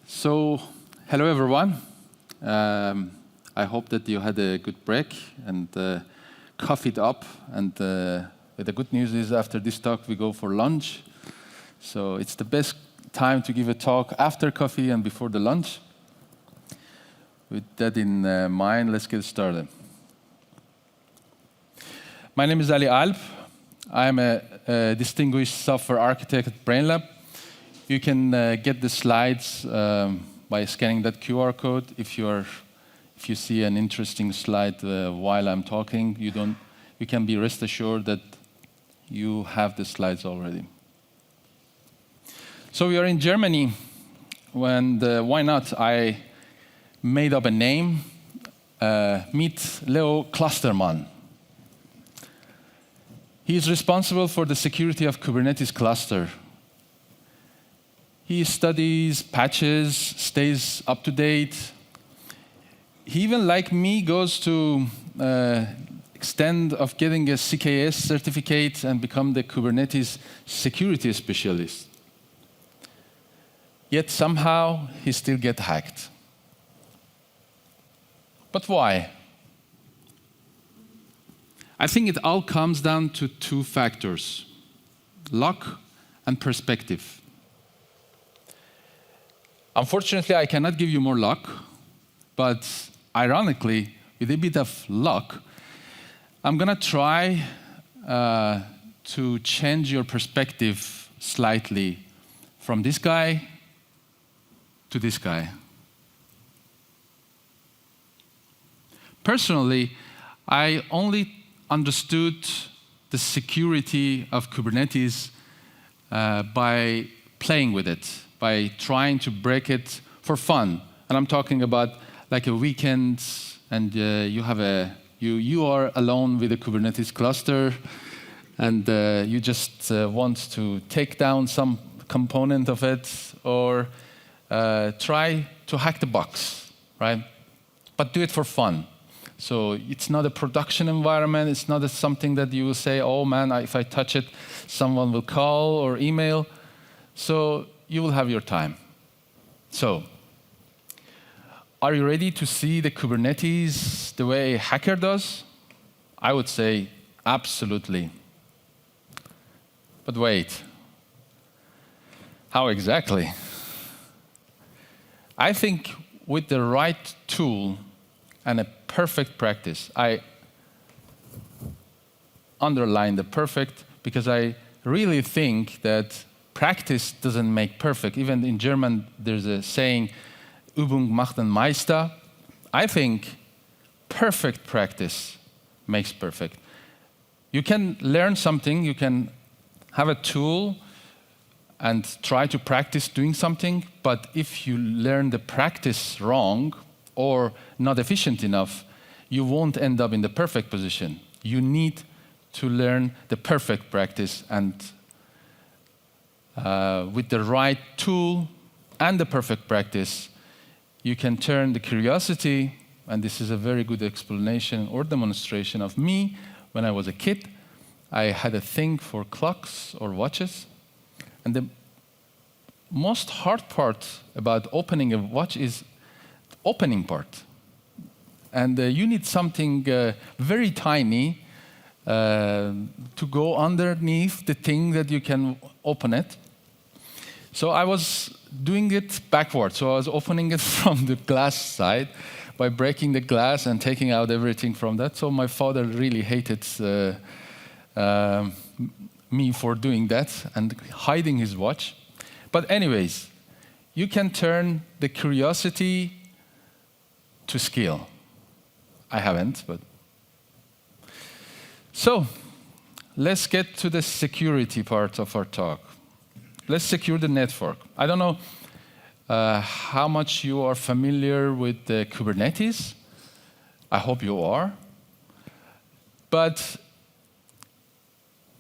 So, hello everyone. I hope that you had a good break and coffeed up. And the good news is after this talk, we go for lunch. So it's the best time to give a talk after coffee and before the lunch. With that in mind, let's get started. My name is Ali Alp. I'm a distinguished software architect at BrainLab. You can get the slides by scanning that QR code. If you see an interesting slide while I'm talking, you can be rest assured that you have the slides already. So we are in Germany, and why not? I made up a name. Meet Leo Clustermann. He is responsible for the security of Kubernetes cluster. He studies patches, stays up to date. He even, like me, goes to extent of getting a CKS certificate and become the Kubernetes security specialist. Yet somehow he still gets hacked. But why? I think it all comes down to two factors: luck and perspective. Unfortunately, I cannot give you more luck, but ironically, with a bit of luck, I'm going to try to change your perspective slightly from this guy to this guy. Personally, I only understood the security of Kubernetes by playing with it, by trying to break it for fun. And I'm talking about like a weekend, and you are alone with a Kubernetes cluster, and you just want to take down some component of it, or try to hack the box, right? But do it for fun. So it's not a production environment. It's not something that you will say, oh man, if I touch it, someone will call or email. So you will have your time. So, are you ready to see the Kubernetes the way a hacker does? I would say absolutely. But wait, how exactly? I think with the right tool and a perfect practice, I underline the perfect because I really think that practice doesn't make perfect. Even in German, there's a saying, Übung macht den Meister. I think perfect practice makes perfect. You can learn something, you can have a tool and try to practice doing something, but if you learn the practice wrong or not efficient enough, you won't end up in the perfect position. You need to learn the perfect practice, and with the right tool and the perfect practice, you can turn the curiosity, and this is a very good explanation or demonstration of me when I was a kid. I had a thing for clocks or watches, and the most hard part about opening a watch is the opening part. And you need something very tiny to go underneath the thing that you can open it. So I was doing it backwards. So I was opening it from the glass side by breaking the glass and taking out everything from that. So my father really hated me for doing that and hiding his watch. But anyways, you can turn the curiosity to skill. I haven't, but. So let's get to the security part of our talk. Let's secure the network. I don't know how much you are familiar with the Kubernetes. I hope you are. But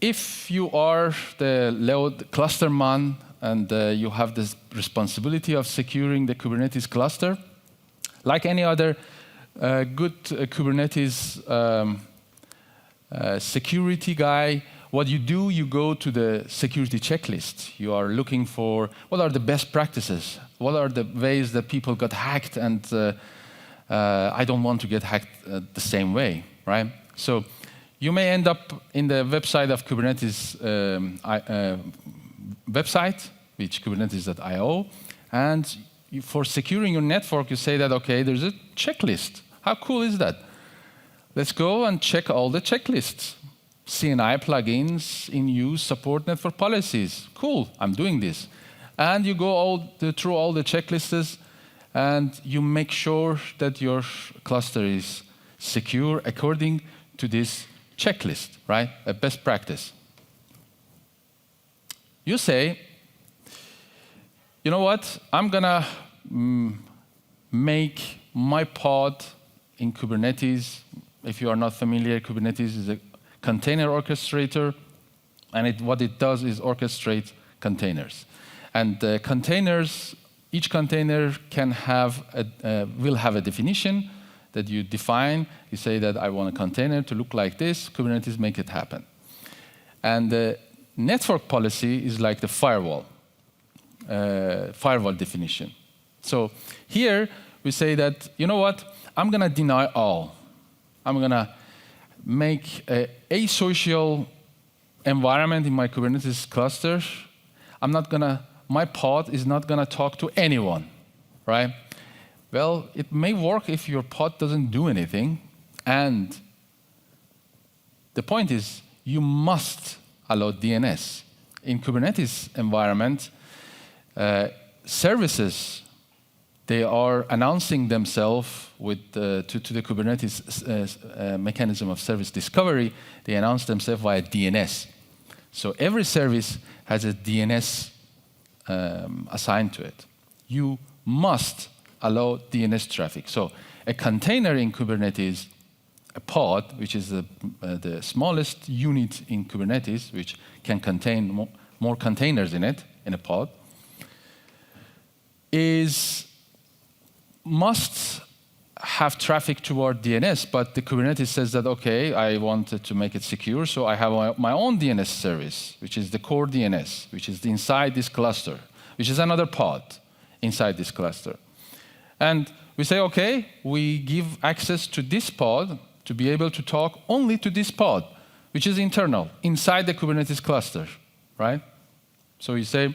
if you are the Leo Clustermann and you have this responsibility of securing the Kubernetes cluster, like any other good Kubernetes security guy, what you do, you go to the security checklist. You are looking for what are the best practices, what are the ways that people got hacked, and I don't want to get hacked the same way, right? So you may end up in the website of Kubernetes website, which kubernetes.io, and for securing your network, you say that, okay, there's a checklist. How cool is that? Let's go and check all the checklists. CNI plugins in use support network policies. Cool, I'm doing this. And you go through all the checklists, and you make sure that your cluster is secure according to this checklist, right? A best practice. You say, you know what? I'm gonna make my pod in Kubernetes. If you are not familiar, Kubernetes is a container orchestrator, and what it does is orchestrate containers. And containers, each container will have a definition that you define. You say that I want a container to look like this. Kubernetes make it happen. And the network policy is like the firewall definition. So here we say that, you know what? I'm going to deny all. I'm going to make an asocial environment in my Kubernetes cluster. My pod is not going to talk to anyone, right? Well, it may work if your pod doesn't do anything. And the point is, you must allow DNS. In Kubernetes environment, services, they are announcing themselves to the Kubernetes mechanism of service discovery. They announce themselves via DNS. So every service has a DNS assigned to it. You must allow DNS traffic. So a container in Kubernetes, a pod, which is the smallest unit in Kubernetes, which can contain more containers in it, in a pod, must have traffic toward DNS, but the Kubernetes says that, okay, I wanted to make it secure, so I have my own DNS service, which is the core DNS, which is inside this cluster, which is another pod inside this cluster. And we say, okay, we give access to this pod to be able to talk only to this pod, which is internal, inside the Kubernetes cluster, right? So you say,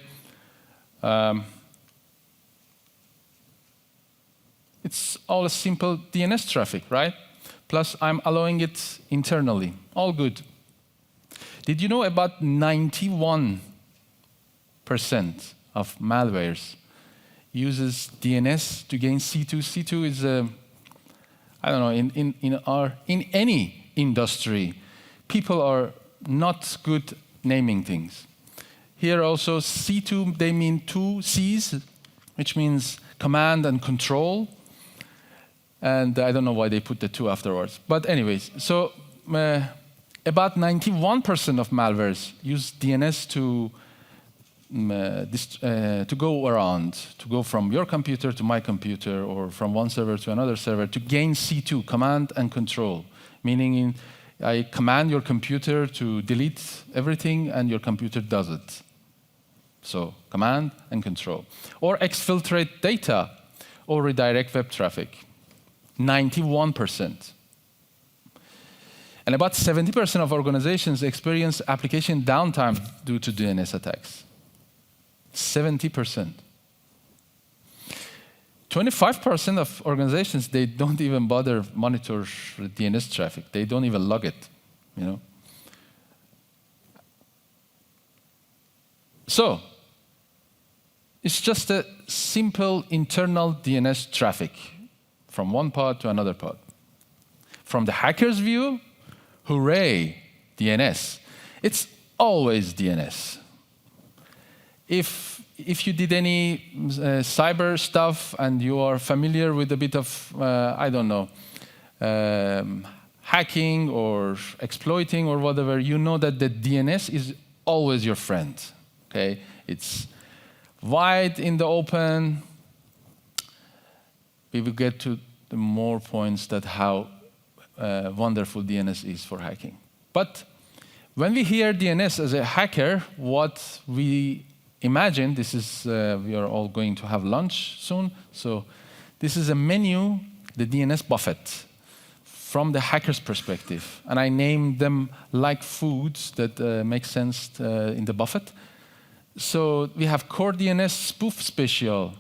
it's all a simple DNS traffic, right? Plus, I'm allowing it internally. All good. Did you know about 91% of malwares uses DNS to gain C2? C2 is I don't know, in any industry, people are not good naming things. Here also, C2, they mean two C's, which means command and control. And I don't know why they put the two afterwards. But anyways, so about 91% of malwares use DNS to go around, to go from your computer to my computer, or from one server to another server, to gain C2, command and control. Meaning I command your computer to delete everything, and your computer does it. So command and control. Or exfiltrate data, or redirect web traffic. 91%. And about 70% of organizations experience application downtime due to DNS attacks. 70%. 25% of organizations, they don't even bother monitor DNS traffic. They don't even log it, you know. So, it's just a simple internal DNS traffic from one pod to another pod. From the hacker's view, hooray, DNS. It's always DNS. If you did any cyber stuff and you are familiar with a bit of, I don't know, hacking or exploiting or whatever, you know that the DNS is always your friend. Okay, it's wide in the open. We will get to the more points that how wonderful DNS is for hacking. But When we hear DNS as a hacker, what we imagine, this is, we are all going to have lunch soon, so this is a menu, the DNS buffet, from the hacker's perspective. And I named them like foods that make sense in the buffet. So we have core DNS spoof special,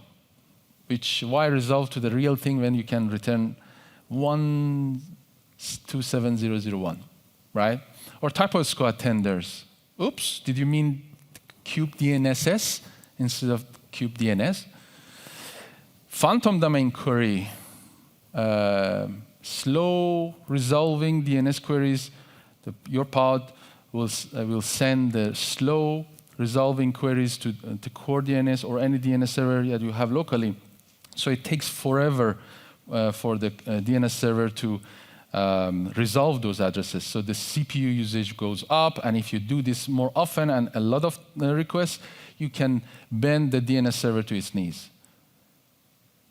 which why resolve to the real thing when you can return 127001, right? Or typo squad tenders. Oops, did you mean kube DNSS instead of kube DNS? Phantom domain query, slow resolving DNS queries. Your pod will send the slow resolving queries to core DNS or any DNS server that you have locally. So it takes forever for the DNS server to resolve those addresses. So the CPU usage goes up, and if you do this more often and a lot of requests, you can bend the DNS server to its knees.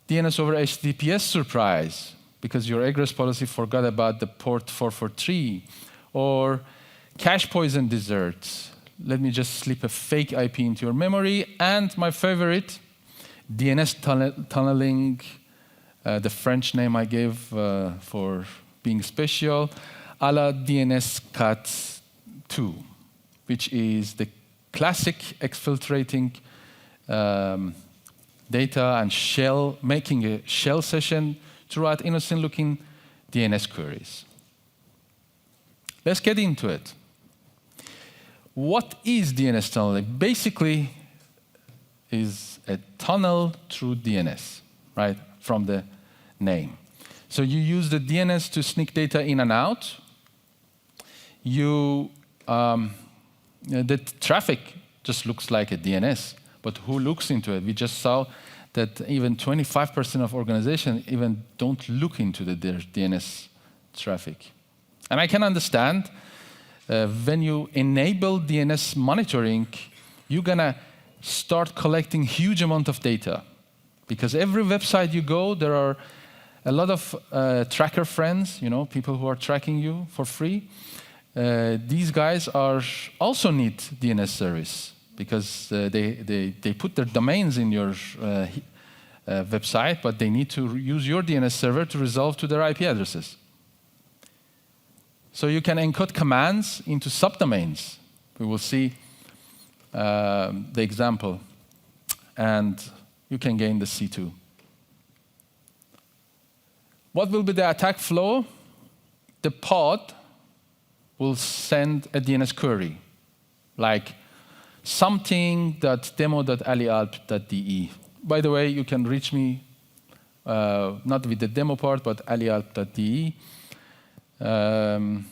DNS over HTTPS surprise, because your egress policy forgot about the port 443, or cache poison desserts. Let me just slip a fake IP into your memory. And my favorite, DNS tunneling, the French name I gave for being special, a la DNS cat 2, which is the classic exfiltrating data and shell, making a shell session to write innocent-looking DNS queries. Let's get into it. What is DNS tunneling? Basically, is a tunnel through DNS, right, from the name. So you use the DNS to sneak data in and out. The traffic just looks like a DNS, but who looks into it? We just saw that even 25% of organizations even don't look into their DNS traffic. And I can understand when you enable DNS monitoring, you're gonna start collecting huge amount of data. Because every website you go, there are a lot of tracker friends, people who are tracking you for free. These guys also need DNS service because they put their domains in your website, but they need to use your DNS server to resolve to their IP addresses. So you can encode commands into subdomains. We will see the example. And you can gain the C2. What will be the attack flow? The pod will send a DNS query, like something.demo.alialp.de. By the way, you can reach me not with the demo part, but alialp.de. And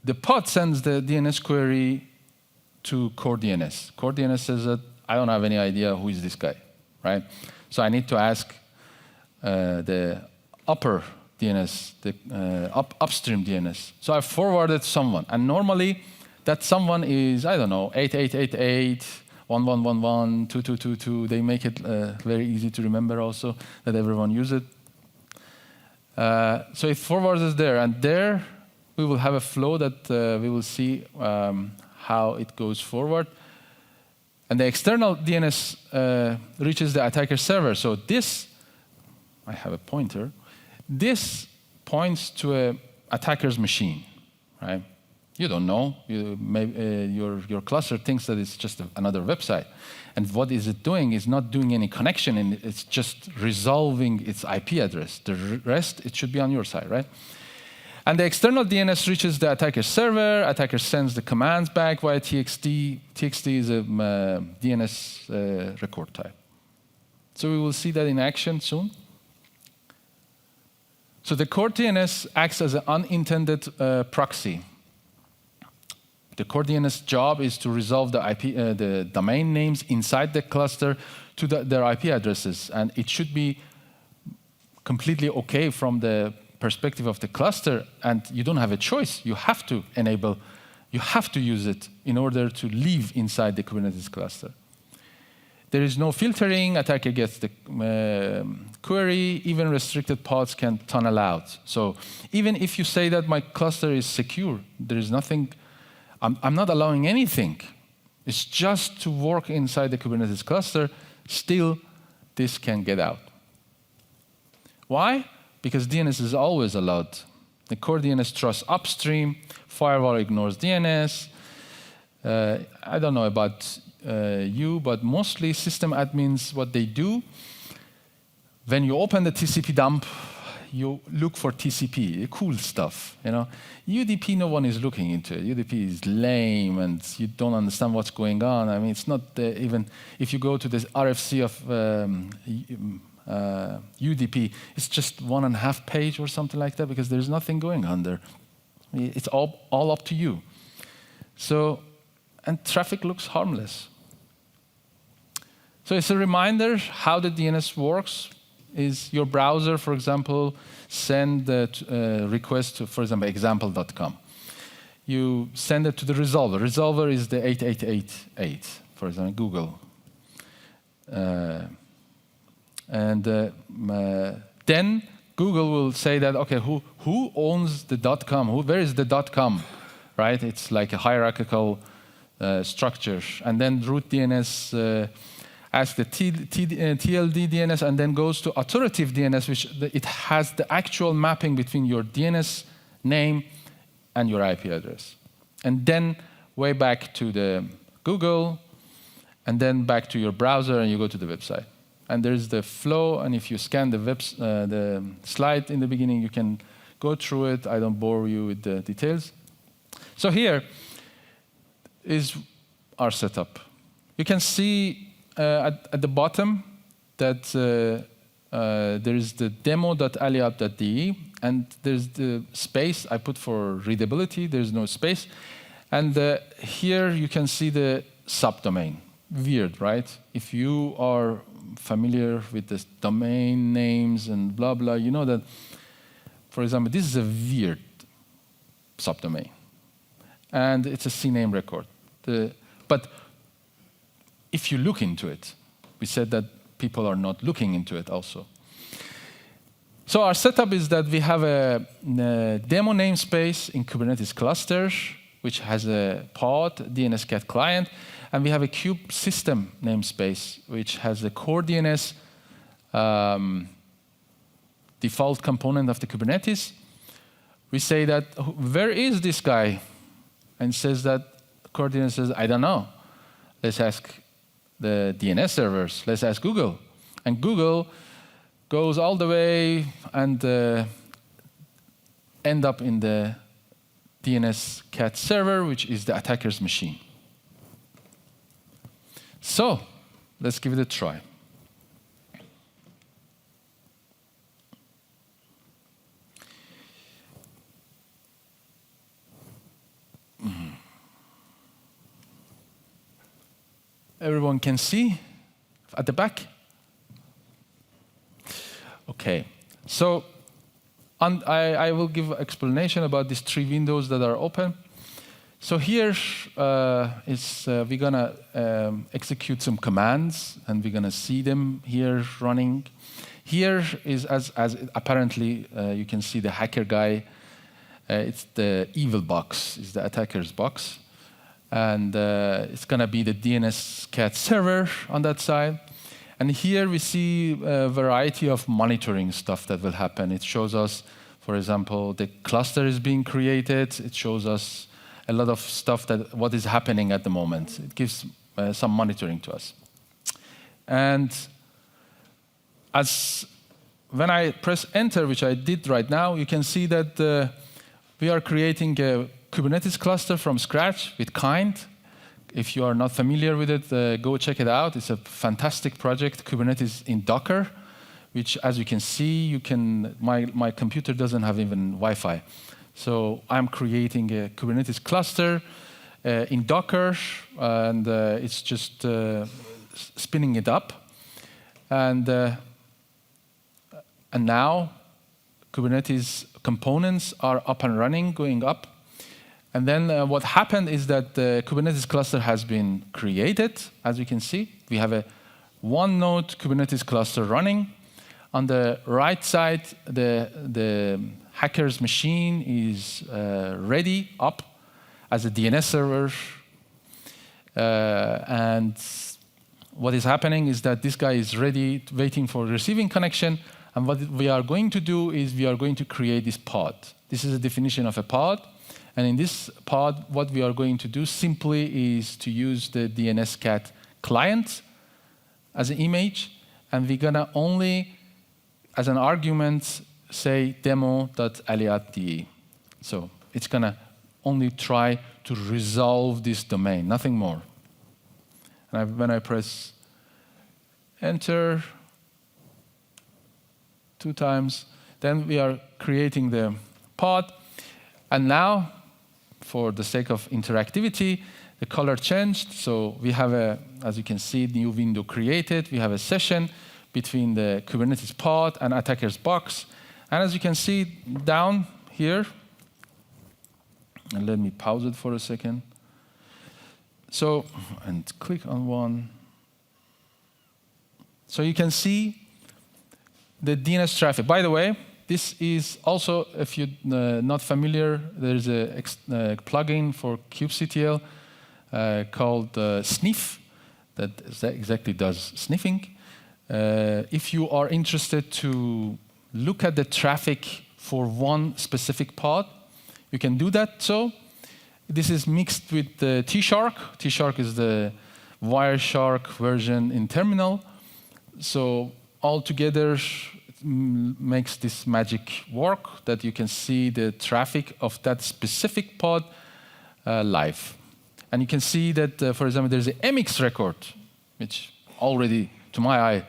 the pod sends the DNS query to core DNS. Core DNS says that I don't have any idea who is this guy, right? So I need to ask the upper DNS, the upstream DNS. So I forwarded someone, and normally that someone is, I don't know, 8888, 1111, 2222. They make it very easy to remember also that everyone uses it. So it forwards us there, and there we will have a flow that we will see how it goes forward. And the external DNS reaches the attacker server. So this, I have a pointer, this points to an attacker's machine, right? You don't know. Your cluster thinks that it's just another website. And what is it doing is not doing any connection, and it's just resolving its IP address. The rest, it should be on your side, right? And the external DNS reaches the attacker server. Attacker sends the commands back via TXT. TXT is a DNS record type. So we will see that in action soon. So the core DNS acts as an unintended proxy. The core DNS job is to resolve the domain names inside the cluster to their IP addresses, and it should be completely okay from the perspective of the cluster, and you don't have a choice. You have to enable, you have to use it in order to live inside the Kubernetes cluster. There is no filtering. Attacker gets the query. Even restricted pods can tunnel out. So even if you say that my cluster is secure, there is nothing. I'm not allowing anything. It's just to work inside the Kubernetes cluster. Still, this can get out. Why? Because DNS is always allowed. The core DNS trusts upstream. Firewall ignores DNS. I don't know about you, but mostly system admins, what they do, when you open the TCP dump, you look for TCP, cool stuff. UDP, no one is looking into it. UDP is lame, and you don't understand what's going on. I mean, it's not even if you go to this RFC of UDP, it's just 1.5 page or something like that, because there's nothing going on there. It's all up to you. So, and traffic looks harmless. So it's a reminder how the DNS works. Is your browser, for example, send the request to, for example, example.com. You send it to the resolver. Resolver is the 8888, for example, Google. Then Google will say that, okay, who owns the .com? Where is the .com? Right? It's like a hierarchical structure. And then root DNS asks the TLD DNS and then goes to authoritative DNS, which it has the actual mapping between your DNS name and your IP address. And then way back to the Google, and then back to your browser, and you go to the website. And there's the flow, and if you scan the slide in the beginning, you can go through it. I don't bore you with the details. So here is our setup. You can see at the bottom that there is the demo.aliapp.de, and there's the space I put for readability. There's no space. And here you can see the subdomain. Weird, right? If you are familiar with the domain names and blah, blah, you know that, for example, this is a weird subdomain. And it's a CNAME record. But if you look into it, we said that people are not looking into it also. So our setup is that we have a demo namespace in Kubernetes cluster, which has a pod, DNSCAT client, and we have a kube system namespace, which has the core DNS default component of the Kubernetes. We say that, where is this guy? And says that core DNS says, I don't know. Let's ask the DNS servers. Let's ask Google. And Google goes all the way and end up in the DNSCAT server, which is the attacker's machine. So let's give it a try. Everyone can see at the back? Okay. So I will give explanation about these 3 windows that are open. So here we're going to execute some commands, and we're going to see them here running. Here is, as apparently you can see the hacker guy. It's the evil box, it's the attacker's box. And it's going to be the DNSCAT server on that side. And here we see a variety of monitoring stuff that will happen. It shows us, for example, the cluster is being created. It shows us a lot of stuff that what is happening at the moment. It gives some monitoring to us. And when I press enter, which I did right now, you can see that we are creating a Kubernetes cluster from scratch with Kind. If you are not familiar with it, go check it out. It's a fantastic project, Kubernetes in Docker, which, as you can see, my computer doesn't have even Wi-Fi. So I'm creating a Kubernetes cluster in Docker, and it's just spinning it up. And now Kubernetes components are up and running, going up. And then what happened is that the Kubernetes cluster has been created. As you can see, we have a one node Kubernetes cluster running. On the right side, the hacker's machine is ready up as a DNS server. And what is happening is that this guy is ready, waiting for receiving connection. And what we are going to do is we are going to create this pod. This is a definition of a pod. And in this pod, what we are going to do simply is to use the DNSCAT client as an image. And we're going to only, as an argument, say demo.aliat.de. So it's going to only try to resolve this domain, nothing more. And when I press enter 2 times, then we are creating the pod. And now, for the sake of interactivity, the color changed. So we have as you can see, new window created. We have a session between the Kubernetes pod and attacker's box. And as you can see down here, and let me pause it for a second. So, and click on one. So you can see the DNS traffic. By the way, this is also, if you're not familiar, there's a plugin for kubectl called Sniff that exactly does sniffing. If you are interested to look at the traffic for one specific pod, you can do that. So this is mixed with the T-Shark. T-Shark is the Wireshark version in terminal. So all together makes this magic work that you can see the traffic of that specific pod live. And you can see that, for example, there's an MX record, which already, to my eye,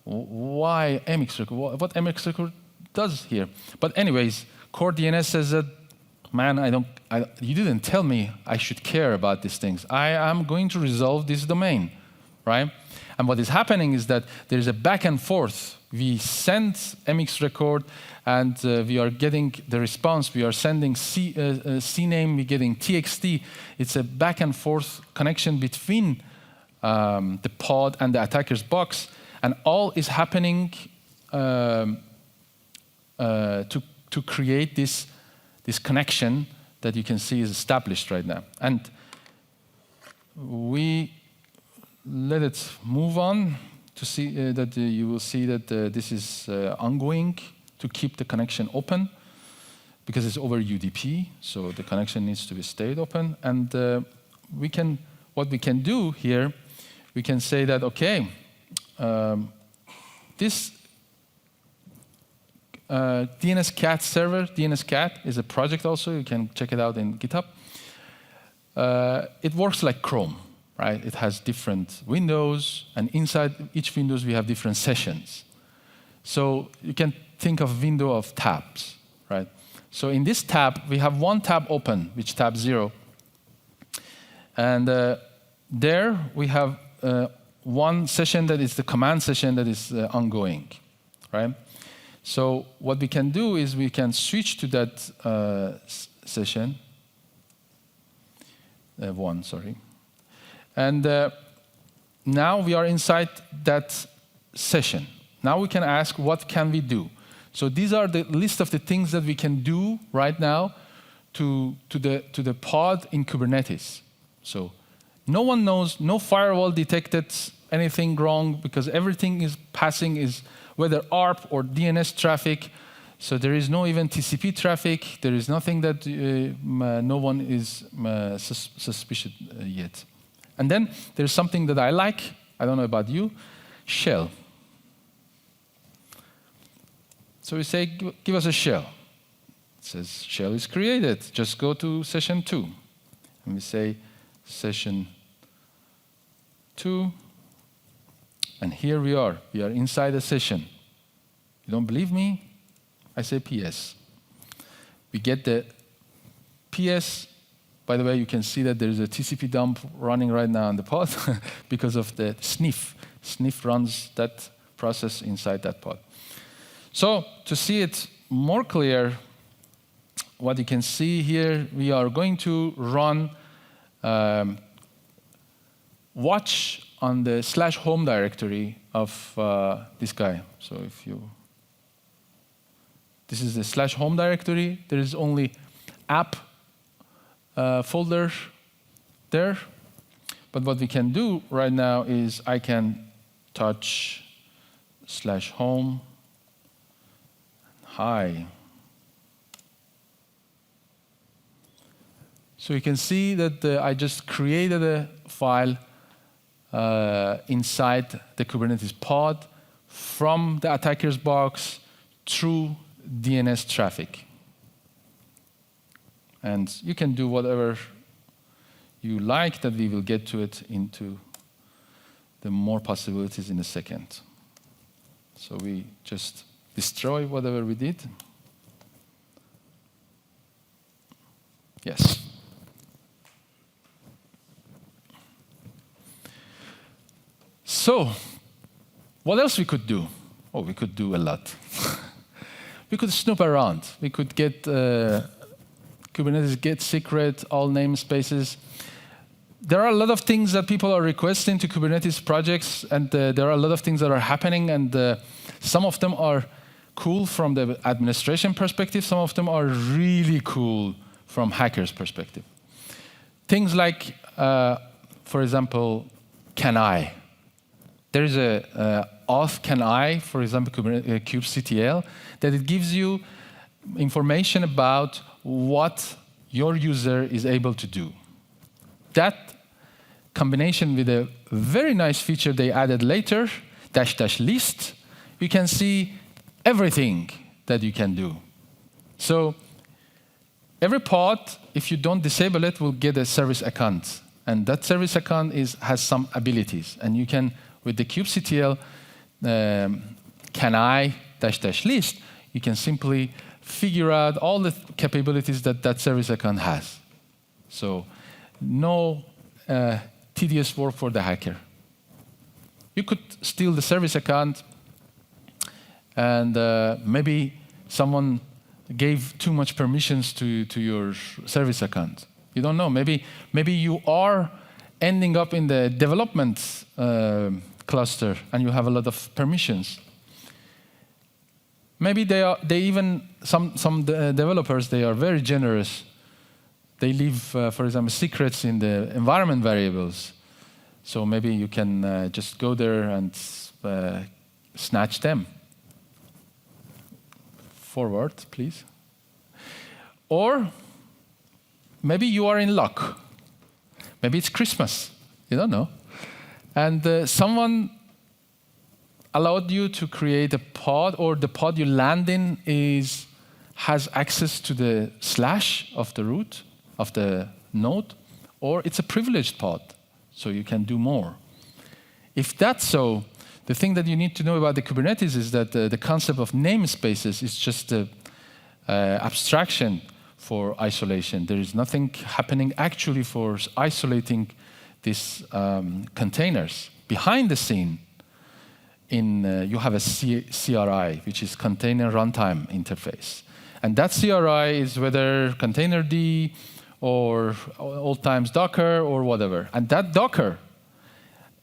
why MX record? What MX record does here? But anyways, core DNS says that, man, you didn't tell me I should care about these things. I am going to resolve this domain, right? And what is happening is that there's a back and forth. We send MX record, and we are getting the response. We are sending CNAME, we're getting TXT. It's a back and forth connection between the pod and the attacker's box. And all is happening to create this connection that you can see is established right now. And we let it move on to see that you will see that this is ongoing to keep the connection open because it's over UDP, so the connection needs to be stayed open. And what we can do here, we can say that, okay, this DNSCAT server, DNSCAT is a project also, you can check it out in GitHub. It works like Chrome, right? It has different windows, and inside each windows we have different sessions. So you can think of window of tabs, right? So in this tab, we have one tab open, which tab 0. And there we have one session that is the command session that is ongoing, right? So what we can do is we can switch to that session, one, sorry. And now we are inside that session. Now we can ask, what can we do? So these are the list of the things that we can do right now to the pod in Kubernetes. So no one knows, no firewall detected anything wrong because everything is passing is whether ARP or DNS traffic. So there is no even TCP traffic. There is nothing that no one is suspicious yet. And then there's something that I like. I don't know about you, shell. So we say, give us a shell. It says shell is created. Just go to session 2. And we say session 2. And here we are. We are inside a session. You don't believe me? I say PS. We get the PS. By the way, you can see that there's a TCP dump running right now on the pod because of the sniff. Sniff runs that process inside that pod. So to see it more clear, what you can see here, we are going to run watch on the /home directory of this guy. So if you, this is the /home directory. There is only app folder there. But what we can do right now is I can touch /home. Hi. So you can see that I just created a file inside the Kubernetes pod from the attacker's box through DNS traffic. And you can do whatever you like, that we will get to it into the more possibilities in a second. So we just destroy whatever we did. Yes. So, what else we could do? Oh, we could do a lot. We could snoop around. We could get Kubernetes get secret, all namespaces. There are a lot of things that people are requesting to Kubernetes projects, and there are a lot of things that are happening, and some of them are cool from the administration perspective. Some of them are really cool from hackers' perspective. Things like, for example, can I? There is a auth can I, for example, kubectl, that it gives you information about what your user is able to do. That combination with a very nice feature they added later, --list, you can see everything that you can do. So every pod, if you don't disable it, will get a service account. And that service account has some abilities. And you can, with the kubectl can I --list, you can simply figure out all the capabilities that that service account has. So no tedious work for the hacker. You could steal the service account, and maybe someone gave too much permissions to your service account. You don't know. Maybe you are ending up in the development cluster, and you have a lot of permissions. Maybe some developers, they are very generous. They leave, for example, secrets in the environment variables. So maybe you can just go there and snatch them. Forward, please. Or maybe you are in luck. Maybe it's Christmas. You don't know. And someone allowed you to create a pod, or the pod you land in has access to the / of the root of the node, or it's a privileged pod, so you can do more. If that's so, the thing that you need to know about the Kubernetes is that the concept of namespaces is just an abstraction for isolation. There is nothing happening actually for isolating these containers. Behind the scene, you have a CRI, which is Container Runtime Interface. And that CRI is whether containerd or old times Docker or whatever. And that Docker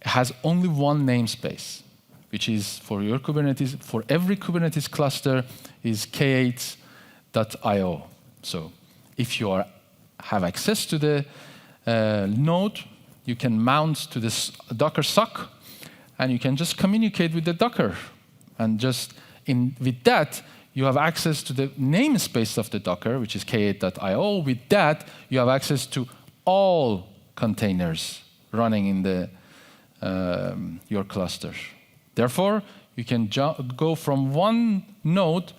has only one namespace, which is for your Kubernetes, for every Kubernetes cluster is k8.io. So if you have access to the node, you can mount to this Docker sock, and you can just communicate with the Docker. And just with that, you have access to the namespace of the Docker, which is k8.io. With that, you have access to all containers running in your cluster. Therefore, you can go from one node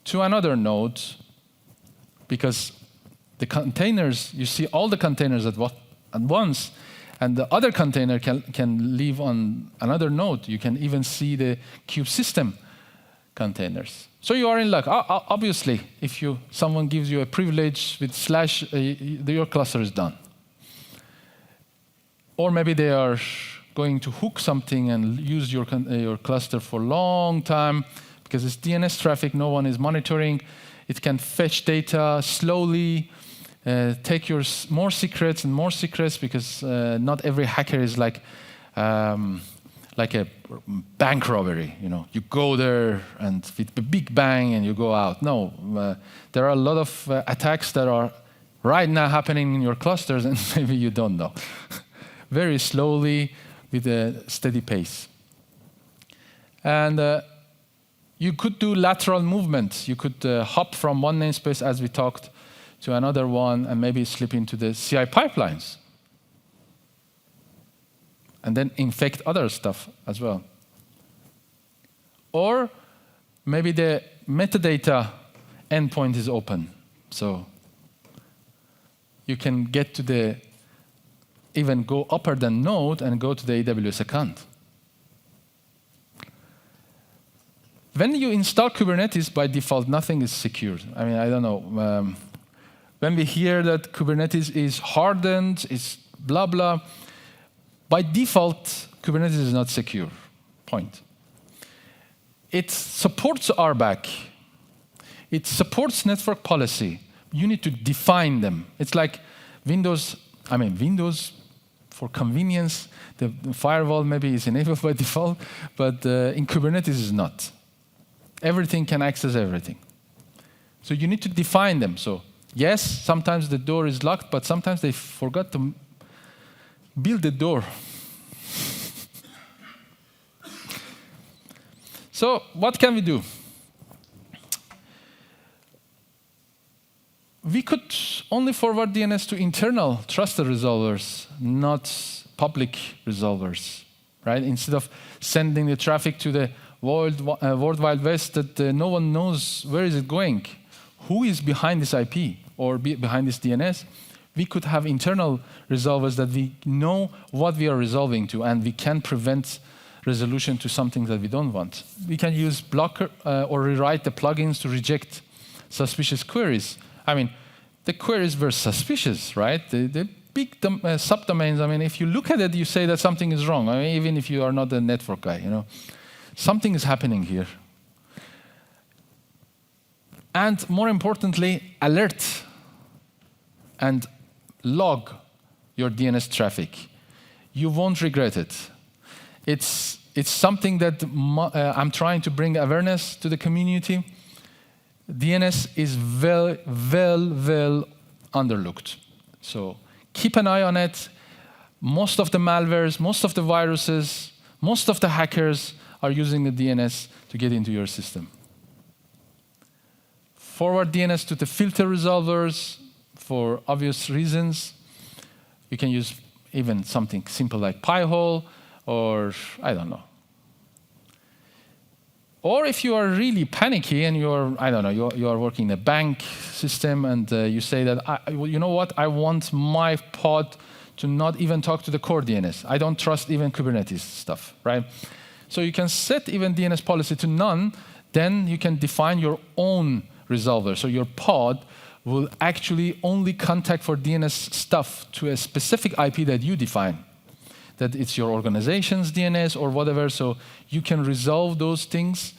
to another node, because the containers, you see all the containers at once, and the other container can live on another node. You can even see the kube system containers. So you are in luck. Obviously, if someone gives you a privilege with / your cluster is done. Or maybe they are going to hook something and use your cluster for a long time, because it's DNS traffic, no one is monitoring. It can fetch data slowly. take your more secrets and more secrets, because not every hacker is like a bank robbery. You go there and with a big bang and you go out. No, there are a lot of attacks that are right now happening in your clusters, and maybe you don't know. Very slowly, with a steady pace. And you could do lateral movement. You could hop from one namespace, as we talked, to another one, and maybe slip into the CI pipelines. And then infect other stuff as well. Or maybe the metadata endpoint is open. So you can get to even go upper than node and go to the AWS account. When you install Kubernetes, by default, nothing is secured. I mean, I don't know. When we hear that Kubernetes is hardened, it's blah, blah, by default, Kubernetes is not secure. Point. It supports RBAC. It supports network policy. You need to define them. It's like Windows, for convenience, the firewall maybe is enabled by default, but in Kubernetes is not. Everything can access everything. So you need to define them. So yes, sometimes the door is locked, but sometimes they forgot to build the door. So what can we do? We could only forward DNS to internal trusted resolvers, not public resolvers, right? Instead of sending the traffic to the World Wide West that no one knows where is it going, who is behind this IP or behind this DNS, we could have internal resolvers that we know what we are resolving to, and we can prevent resolution to something that we don't want. We can use blocker or rewrite the plugins to reject suspicious queries. I mean, the queries were suspicious, right? The big subdomains, I mean, if you look at it, you say that something is wrong. I mean, even if you are not a network guy, something is happening here. And more importantly, alert and log your DNS traffic. You won't regret it. It's something that I'm trying to bring awareness to the community. DNS is well underlooked. So keep an eye on it. Most of the malwares, most of the viruses, most of the hackers are using the DNS to get into your system. Forward DNS to the filter resolvers for obvious reasons. You can use even something simple like Pi-hole, or I don't know. Or if you are really panicky and you are working in a bank system and you say that, you know what, I want my pod to not even talk to the core DNS. I don't trust even Kubernetes stuff, right? So you can set even DNS policy to none, then you can define your own resolver. So your pod will actually only contact for DNS stuff to a specific IP that you define. That it's your organization's DNS or whatever, so you can resolve those things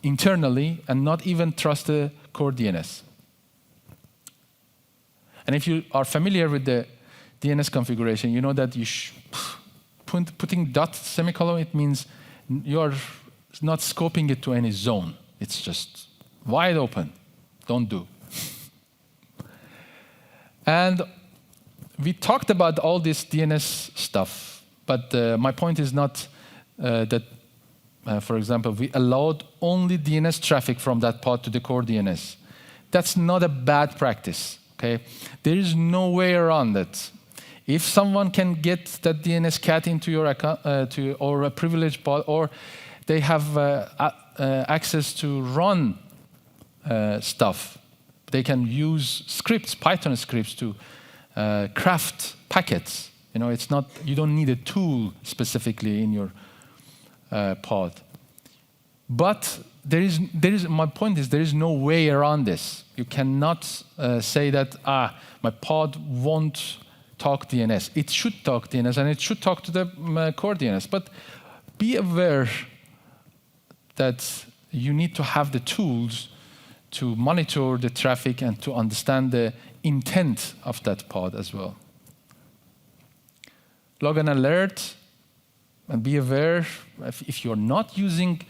internally and not even trust the core DNS. And if you are familiar with the DNS configuration, you know that putting dot semicolon, it means you're not scoping it to any zone. It's just wide open. Don't do. And we talked about all this DNS stuff, but my point is not that, for example, we allowed only DNS traffic from that pod to the core DNS. That's not a bad practice, okay? There is no way around it. If someone can get that DNS cat into your account, or a privileged pod, or they have access to run stuff, they can use scripts, Python scripts, to craft packets. It's not, you don't need a tool specifically in your pod. But my point is, there is no way around this. You cannot say that, my pod won't talk DNS. It should talk DNS, and it should talk to the core DNS. But be aware that you need to have the tools to monitor the traffic and to understand the intent of that pod as well. Log an alert and be aware if you're not using,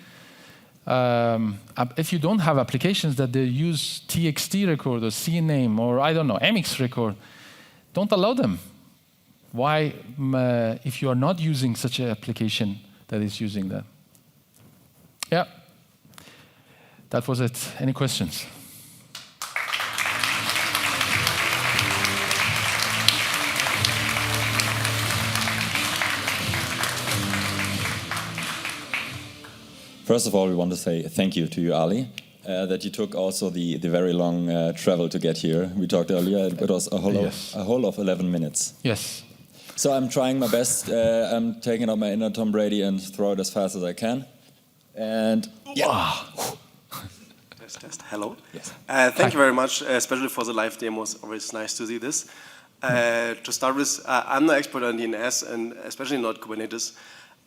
if you don't have applications that they use TXT record or CNAME or I don't know, MX record, don't allow them. Why, if you are not using such an application that is using that? Yeah, that was it. Any questions? First of all, we want to say thank you to you, Ali, that you took also the very long travel to get here. We talked earlier, it was a whole of 11 minutes. Yes. So I'm trying my best. I'm taking out my inner Tom Brady and throw it as fast as I can. And yeah. Wow. Test. Hello. Yes. Thank you very much, especially for the live demos. Always nice to see this. To start with, I'm no expert on DNS and especially not Kubernetes.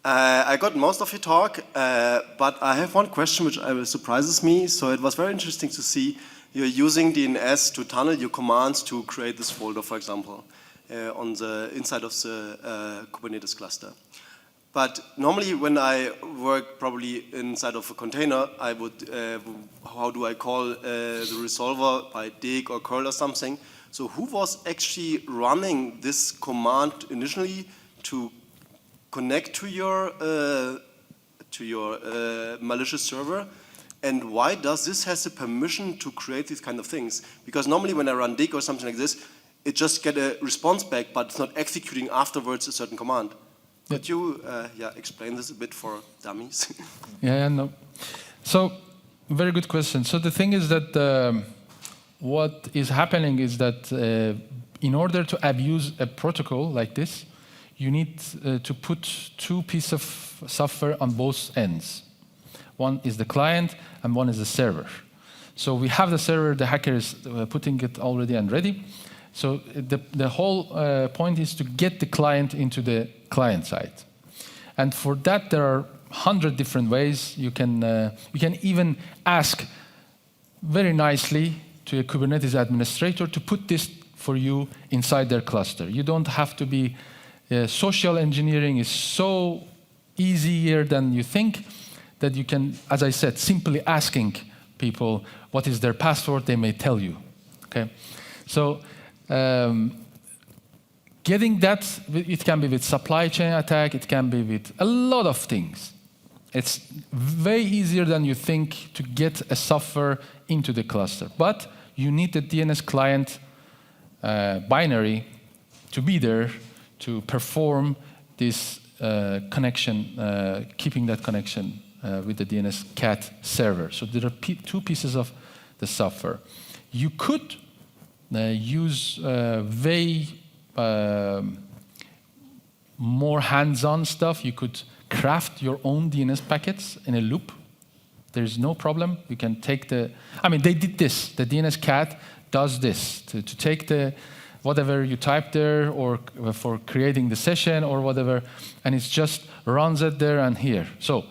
I got most of your talk, but I have one question which surprises me. So it was very interesting to see you're using DNS to tunnel your commands to create this folder, for example, on the inside of the Kubernetes cluster. But normally when I work probably inside of a container, I would, how do I call the resolver by dig or curl or something. So who was actually running this command initially to connect to your malicious server, and why does this has the permission to create these kind of things? Because normally when I run dig or something like this, it just get a response back, but it's not executing afterwards a certain command. Could you explain this a bit for dummies? No. So, very good question. So the thing is that what is happening is that in order to abuse a protocol like this, you need to put two pieces of software on both ends. One is the client and one is the server. So we have the server, the hacker is putting it already and ready. So the whole point is to get the client into the client side. And for that, there are 100 different ways. You can even ask very nicely to a Kubernetes administrator to put this for you inside their cluster. You don't have to be social engineering is so easier than you think that you can, as I said, simply asking people what is their password, they may tell you. Okay, so getting that, it can be with supply chain attack, it can be with a lot of things. It's way easier than you think to get a software into the cluster, but you need the DNS client binary to be there to perform this connection, keeping that connection with the DNS cat server. So there are two pieces of the software. You could use way more hands-on stuff. You could craft your own DNS packets in a loop. There's no problem. You can take they did this. The DNS cat does this to take the whatever you type there or for creating the session or whatever, and it just runs it there and here. So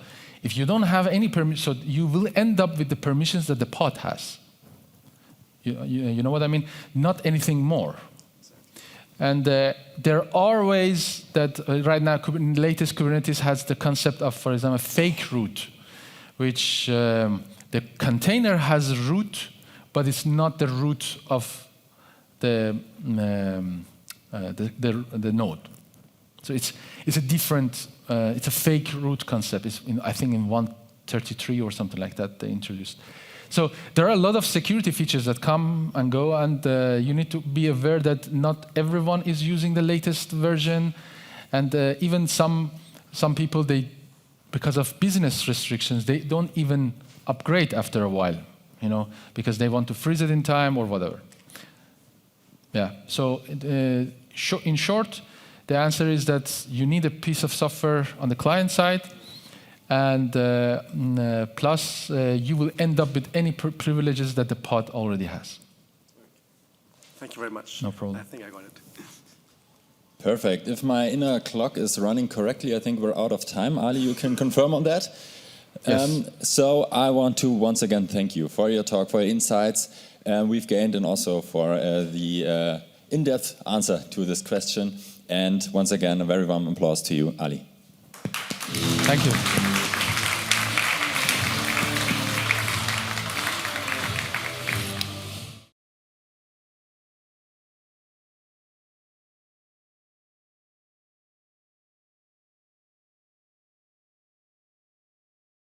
if you don't have any permission, so you will end up with the permissions that the pod has. You know what I mean? Not anything more. And there are ways that right now, latest Kubernetes has the concept of, for example, fake root, which the container has root, but it's not the root of the node. So it's a different, it's a fake root concept. It's I think in 133 or something like that they introduced. So there are a lot of security features that come and go, and you need to be aware that not everyone is using the latest version, and even some people, because of business restrictions, they don't even upgrade after a while, because they want to freeze it in time or whatever. Yeah. So in short, the answer is that you need a piece of software on the client side. And plus, you will end up with any privileges that the pod already has. Thank you very much. No problem. I think I got it. Perfect. If my inner clock is running correctly, I think we're out of time. Ali, you can confirm on that. Yes. So I want to once again thank you for your talk, for your insights we've gained, and also for the in-depth answer to this question. And once again, a very warm applause to you, Ali. Thank you.